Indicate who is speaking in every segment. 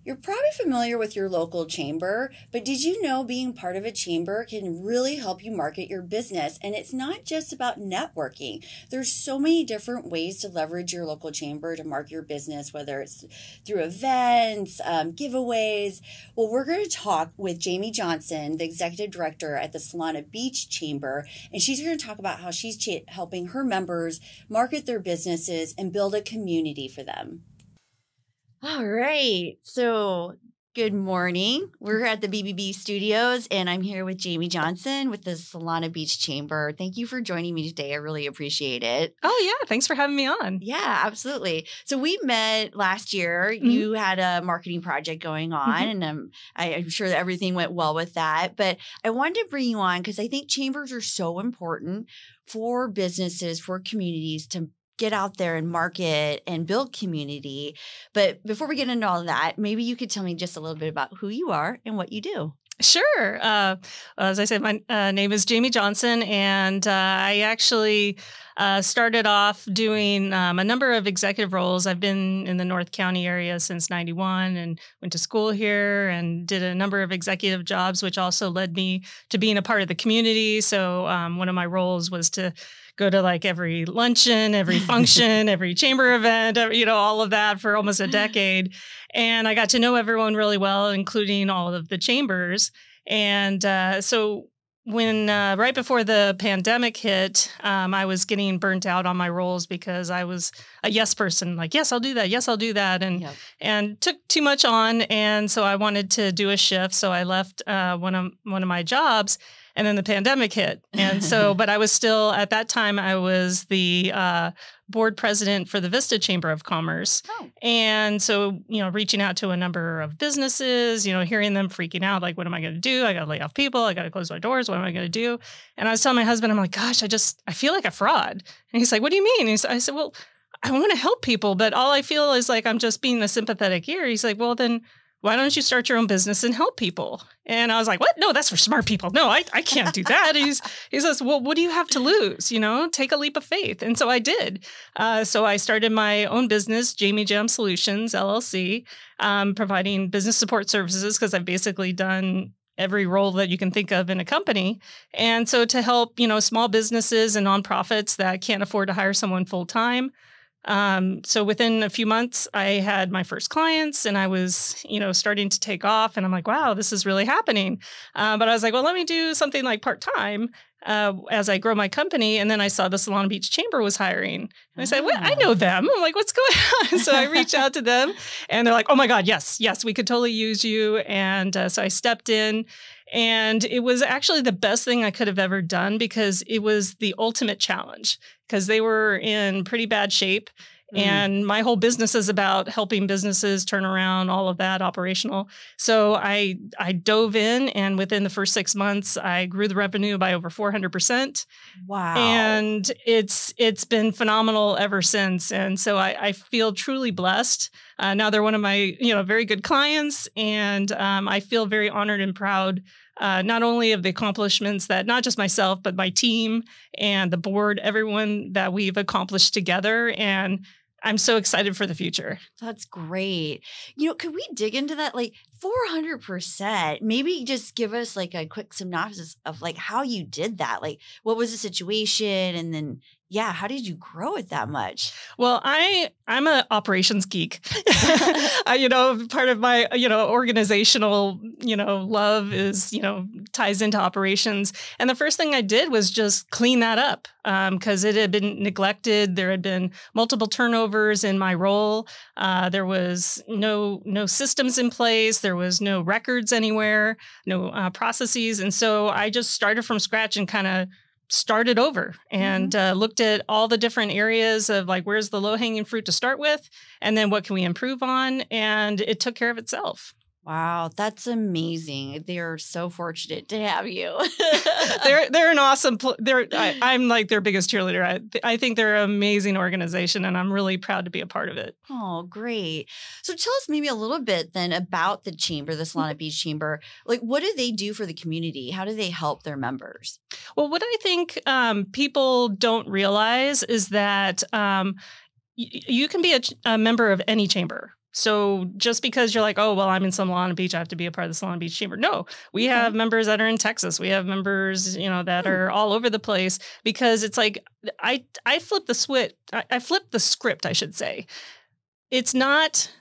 Speaker 1: You're probably familiar with your local chamber, but did you know being part of a chamber can really help you market your business? And it's not just about networking. There's so many different ways to leverage your local chamber to market your business, whether it's through events, giveaways. Well, we're going to talk with Jamie Johnson, the executive director at the Solana Beach Chamber, and she's going to talk about how she's helping her members market their businesses and build a community for them. All right. So good morning. We're at the BBB studios and I'm here with Jamie Johnson with the Solana Beach Chamber. Thank you for joining me today. I really appreciate it.
Speaker 2: Oh, yeah. Thanks for having me on.
Speaker 1: Yeah, absolutely. So we met last year. You had a marketing project going on and I'm sure that everything went well with that. But I wanted to bring you on because I think chambers are so important for businesses, for communities to get out there and market and build community. But before we get into all of that, maybe you could tell me just a little bit about who you are and what you do.
Speaker 2: Sure. As I said, my name is Jamie Johnson, and I actually started off doing a number of executive roles. I've been in the North County area since '91 and went to school here and did a number of executive jobs, which also led me to being a part of the community. So one of my roles was to go to like every luncheon, every function, every chamber event, all of that for almost a decade. And I got to know everyone really well, including all of the chambers. And so when right before the pandemic hit, I was getting burnt out on my roles because I was a yes person, like, yes, I'll do that. Yes, I'll do that. And took too much on. And so I wanted to do a shift. So I left one of my jobs. And then the pandemic hit. And so, but I was still, at that time, I was the board president for the Vista Chamber of Commerce. Oh. And so, reaching out to a number of businesses, hearing them freaking out, like, what am I going to do? I got to lay off people. I got to close my doors. What am I going to do? And I was telling my husband, I'm like, gosh, I feel like a fraud. And he's like, what do you mean? I said, well, I want to help people, but all I feel is like I'm just being the sympathetic ear. He's like, well, then why don't you start your own business and help people? And I was like, what? No, that's for smart people. No, I can't do that. He says, well, what do you have to lose? Take a leap of faith. And so I did. So I started my own business, Jamie Jam Solutions, LLC, providing business support services because I've basically done every role that you can think of in a company. And so to help, small businesses and nonprofits that can't afford to hire someone full time. So within a few months, I had my first clients and I was, starting to take off and I'm like, wow, this is really happening. But I was like, well, let me do something like part-time as I grow my company. And then I saw the Solana Beach Chamber was hiring. And I said, well, I know them. I'm like, what's going on? So I reached out to them and they're like, oh my God, yes, we could totally use you. And so I stepped in. And it was actually the best thing I could have ever done because it was the ultimate challenge because they were in pretty bad shape. And my whole business is about helping businesses turn around, all of that operational. So I dove in and within the first 6 months, I grew the revenue by over 400%.
Speaker 1: Wow.
Speaker 2: And it's been phenomenal ever since. And so I feel truly blessed. Now they're one of my, very good clients. And I feel very honored and proud not only of the accomplishments that not just myself, but my team and the board, everyone that we've accomplished together. And I'm so excited for the future.
Speaker 1: That's great. Could we dig into that? Like 400%, maybe just give us like a quick synopsis of like how you did that. Like what was the situation? And then, how did you grow it that much?
Speaker 2: Well, I'm an operations geek. Part of my, organizational, love is, ties into operations. And the first thing I did was just clean that up because it had been neglected. There had been multiple turnovers in my role. There was no systems in place. There was no records anywhere, no processes. And so I just started from scratch and kind of started over and looked at all the different areas of like, where's the low hanging fruit to start with? And then what can we improve on? And it took care of itself.
Speaker 1: Wow, that's amazing. They're so fortunate to have you.
Speaker 2: They're an awesome. I'm like their biggest cheerleader. I think they're an amazing organization, and I'm really proud to be a part of it.
Speaker 1: Oh, great. So tell us maybe a little bit then about the chamber, the Solana Beach Chamber. Like, what do they do for the community? How do they help their members?
Speaker 2: Well, what I think people don't realize is that you can be a member of any chamber. So just because you're like, oh, well, I'm in Solana Beach, I have to be a part of the Solana Beach Chamber. No, we have members that are in Texas. We have members, that are all over the place, because it's like, I flip the switch. I flip the script, I should say. It's not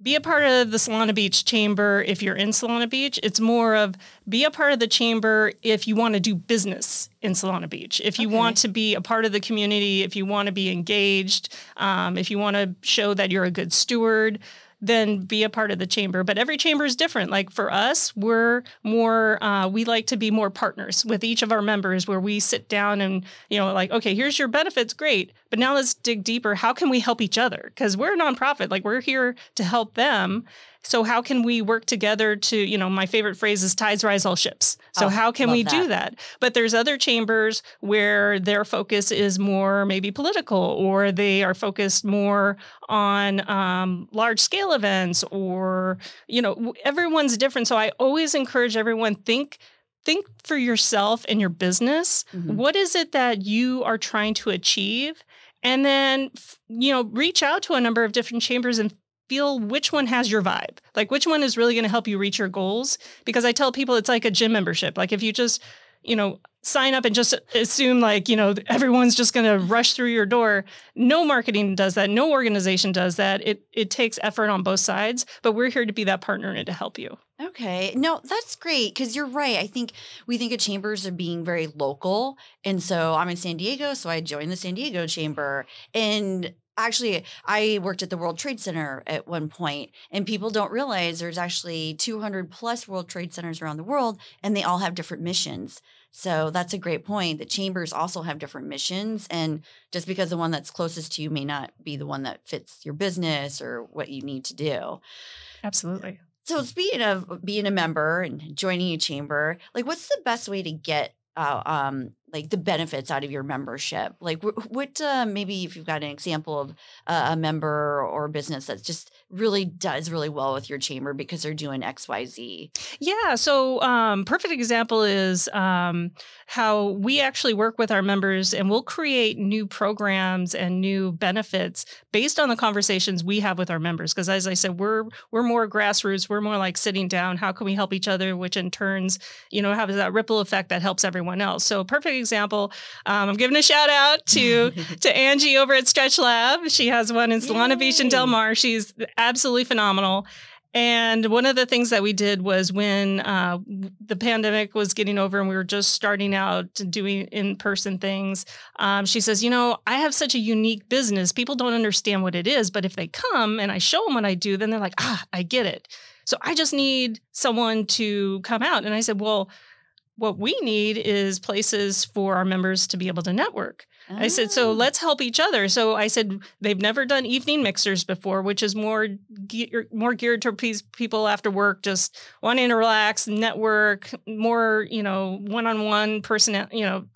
Speaker 2: be a part of the Solana Beach Chamber if you're in Solana Beach. It's more of be a part of the chamber if you want to do business in Solana Beach, if you want to be a part of the community, if you want to be engaged, if you want to show that you're a good steward, then be a part of the chamber. But every chamber is different. Like for us, we're more, we like to be more partners with each of our members, where we sit down and, like, okay, here's your benefits. Great. But now let's dig deeper. How can we help each other? Because we're a nonprofit, like we're here to help them. So how can we work together to, my favorite phrase is tides rise all ships. So how can we do that? But there's other chambers where their focus is more maybe political, or they are focused more on large scale events, or, everyone's different. So I always encourage everyone, think for yourself and your business. What is it that you are trying to achieve? And then, reach out to a number of different chambers and feel which one has your vibe, like which one is really going to help you reach your goals. Because I tell people it's like a gym membership. Like if you just, sign up and just assume like, everyone's just going to rush through your door. No marketing does that. No organization does that. It takes effort on both sides, but we're here to be that partner and to help you.
Speaker 1: Okay. No, that's great, because you're right. I think we think of chambers as being very local. And so I'm in San Diego, so I joined the San Diego Chamber. And actually, I worked at the World Trade Center at one point, and people don't realize there's actually 200 plus World Trade Centers around the world, and they all have different missions. So that's a great point. The chambers also have different missions, and just because the one that's closest to you may not be the one that fits your business or what you need to do.
Speaker 2: Absolutely.
Speaker 1: So speaking of being a member and joining a chamber, like what's the best way to get like the benefits out of your membership? Like what maybe if you've got an example of a member or a business that just really does really well with your chamber because they're doing XYZ.
Speaker 2: Yeah. So perfect example is how we actually work with our members, and we'll create new programs and new benefits based on the conversations we have with our members. Because as I said, we're more grassroots. We're more like sitting down. How can we help each other? Which in turns, have that ripple effect that helps everyone else. So perfect example. I'm giving a shout out to Angie over at Stretch Lab. She has one in Solana Beach and Del Mar. She's absolutely phenomenal. And one of the things that we did was when the pandemic was getting over and we were just starting out doing in-person things, she says, I have such a unique business. People don't understand what it is, but if they come and I show them what I do, then they're like, I get it. So I just need someone to come out. And I said, well, what we need is places for our members to be able to network. I said, so let's help each other. So I said, they've never done evening mixers before, which is more geared to people after work, just wanting to relax, network, more, one-on-one person,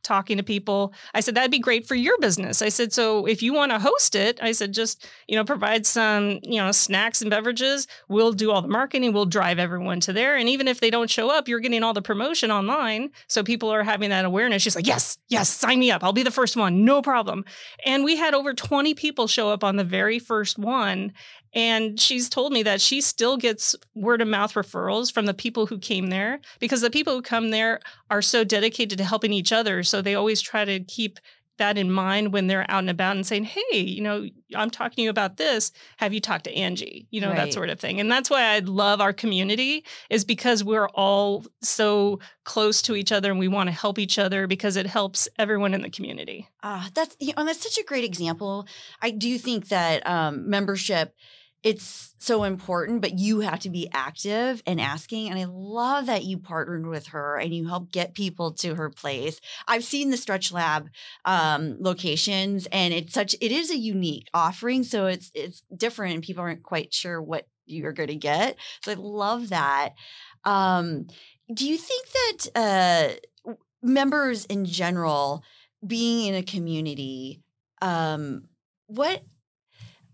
Speaker 2: talking to people. I said, that'd be great for your business. I said, so if you want to host it, I said, just, provide some, snacks and beverages. We'll do all the marketing. We'll drive everyone to there. And even if they don't show up, you're getting all the promotion online. So people are having that awareness. She's like, yes, sign me up. I'll be the first one. No problem. And we had over 20 people show up on the very first one. And she's told me that she still gets word of mouth referrals from the people who came there, because the people who come there are so dedicated to helping each other. So they always try to keep that in mind when they're out and about and saying, hey, I'm talking to you about this. Have you talked to Angie? Right. That sort of thing. And that's why I love our community, is because we're all so close to each other and we want to help each other because it helps everyone in the community.
Speaker 1: That's such a great example. I do think that membership, it's so important, but you have to be active and asking. And I love that you partnered with her and you helped get people to her place. I've seen the Stretch Lab locations, and it is a unique offering. So it's different and people aren't quite sure what you're going to get. So I love that. Do you think that members in general, being in a community,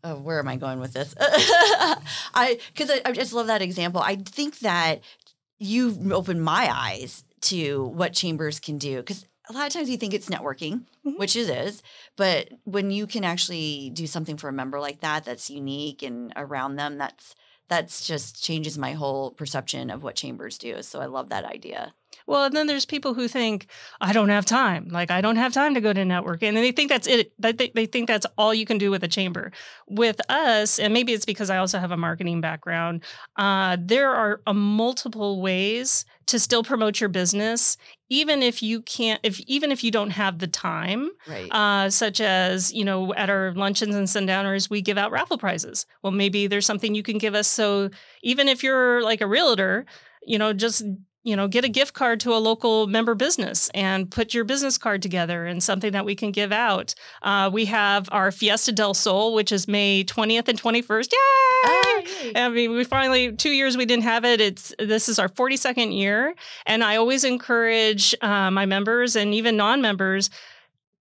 Speaker 1: where am I going with this? Because I just love that example. I think that you've opened my eyes to what chambers can do. Because
Speaker 3: a lot of times we think it's networking,
Speaker 2: Mhm.
Speaker 3: which it is, but when you can actually do something for a member like that, that's unique and around them, that's just changes my whole perception of what chambers do. So I love that idea.
Speaker 2: Well, and then there's people who think, I don't have time. Like, I don't have time to go to network. And they think that's it. They think that's all you can do with a chamber. With us, and maybe it's because I also have a marketing background, there are multiple ways to still promote your business, even if you can't, even if you don't have the time,
Speaker 3: Right.
Speaker 2: such as, at our luncheons and sundowners, we give out raffle prizes. Well, maybe there's something you can give us. So even if you're like a realtor, just get a gift card to a local member business and put your business card together and something that we can give out. We have our Fiesta del Sol, which is May 20th and 21st. Yay!
Speaker 3: Yay.
Speaker 2: I mean, we finally, 2 years we didn't have it. This is our 42nd year. And I always encourage my members and even non-members,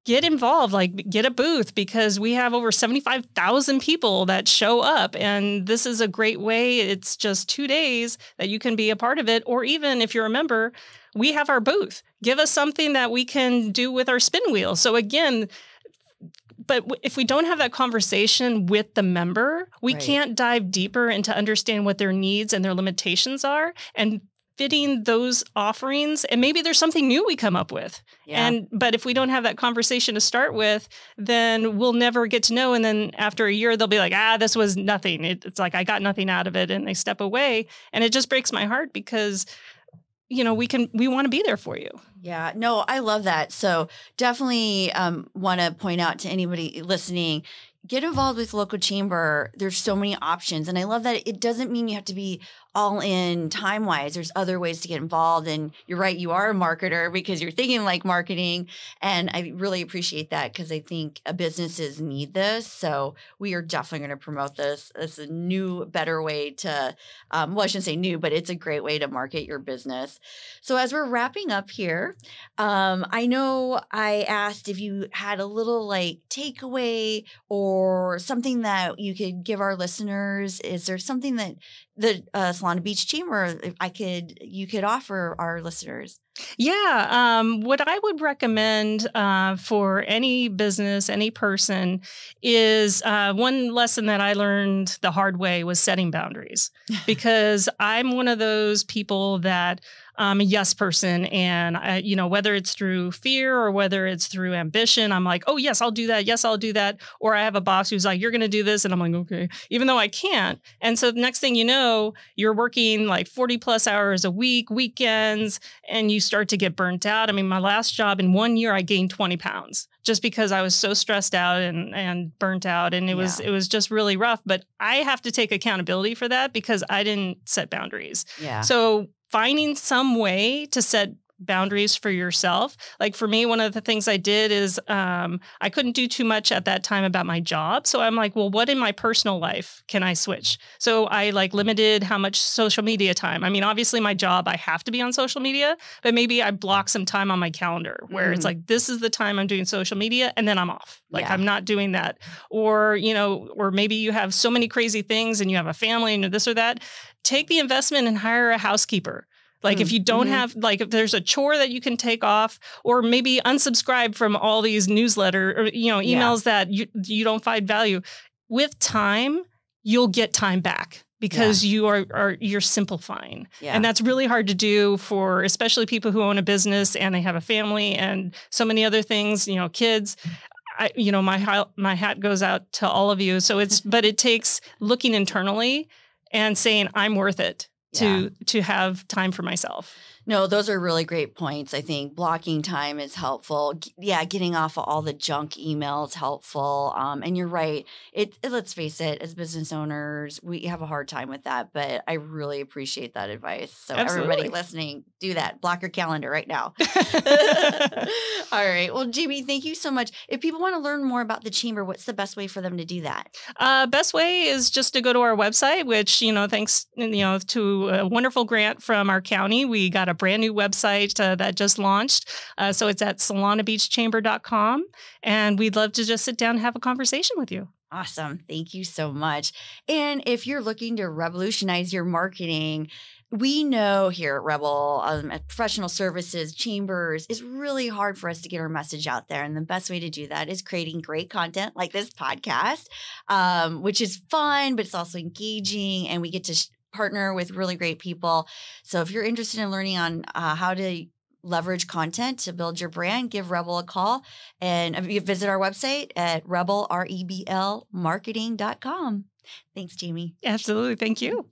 Speaker 2: get involved, like get a booth, because we have over 75,000 people that show up. And this is a great way. It's just 2 days that you can be a part of it. Or even if you're a member, we have our booth. Give us something that we can do with our spin wheel. So again, but if we don't have that conversation with the member, we
Speaker 3: Right.
Speaker 2: can't dive deeper into understand what their needs and their limitations are and fitting those offerings. And maybe there's something new we come up with.
Speaker 3: Yeah.
Speaker 2: But if we don't have that conversation to start with, then we'll never get to know. And then after a year, they'll be like, this was nothing. It's like, I got nothing out of it. And they step away. And it just breaks my heart because, we want to be there for you.
Speaker 3: Yeah, no, I love that. So definitely want to point out to anybody listening, get involved with local chamber. There's so many options. And I love that it doesn't mean you have to be all in time-wise. There's other ways to get involved. And you're right, you are a marketer because you're thinking like marketing. And I really appreciate that because I think businesses need this. So we are definitely going to promote this. It's a new, better way to, well, I shouldn't say new, but it's a great way to market your business. So as we're wrapping up here, I know I asked if you had a little like takeaway or something that you could give our listeners. Is there something that the Solana Beach Chamber you could offer our listeners?
Speaker 2: Yeah. What I would recommend for any business, any person is one lesson that I learned the hard way was setting boundaries, because I'm one of those people that I'm a yes person. And, whether it's through fear or whether it's through ambition, I'm like, oh, yes, I'll do that. Yes, I'll do that. Or I have a boss who's like, you're going to do this. And I'm like, okay, even though I can't. And so the next thing you know, you're working like 40 plus hours a week, weekends, and you start to get burnt out. I mean, my last job in 1 year, I gained 20 pounds just because I was so stressed out and burnt out. And it was just really rough. But I have to take accountability for that because I didn't set boundaries.
Speaker 3: Yeah.
Speaker 2: So finding some way to set boundaries for yourself. Like for me, one of the things I did is I couldn't do too much at that time about my job. So I'm like, well, what in my personal life can I switch? So I like limited how much social media time. I mean, obviously my job, I have to be on social media, but maybe I block some time on my calendar where it's like, this is the time I'm doing social media and then I'm off. Like I'm not doing that. Or, or maybe you have so many crazy things and you have a family and this or that. Take the investment and hire a housekeeper. Like if you don't have, like if there's a chore that you can take off, or maybe unsubscribe from all these newsletter or, emails that you don't find value. With time, you'll get time back because you're simplifying. Yeah. And that's really hard to do for especially people who own a business and they have a family and so many other things, kids. My hat goes out to all of you. So but it takes looking internally and saying, I'm worth it. To have time for myself.
Speaker 3: No, those are really great points. I think blocking time is helpful. Getting off of all the junk emails helpful. And you're right. Let's face it, as business owners, we have a hard time with that. But I really appreciate that advice. So everybody listening, do that. Block your calendar right now. All right. Well, Jamie, thank you so much. If people want to learn more about the chamber, what's the best way for them to do that?
Speaker 2: Best way is just to go to our website, which, thanks, to a wonderful grant from our county, we got a brand new website that just launched. So it's at solanabeachchamber.com. And we'd love to just sit down and have a conversation with you.
Speaker 3: Awesome. Thank you so much. And if you're looking to revolutionize your marketing, we know here at REBL, at professional services, chambers, it's really hard for us to get our message out there. And the best way to do that is creating great content like this podcast, which is fun, but it's also engaging, and we get to partner with really great people. So if you're interested in learning on how to leverage content to build your brand, give REBL a call, and you visit our website at REBL, REBL marketing.com. Thanks, Jamie.
Speaker 2: Absolutely. Thank you.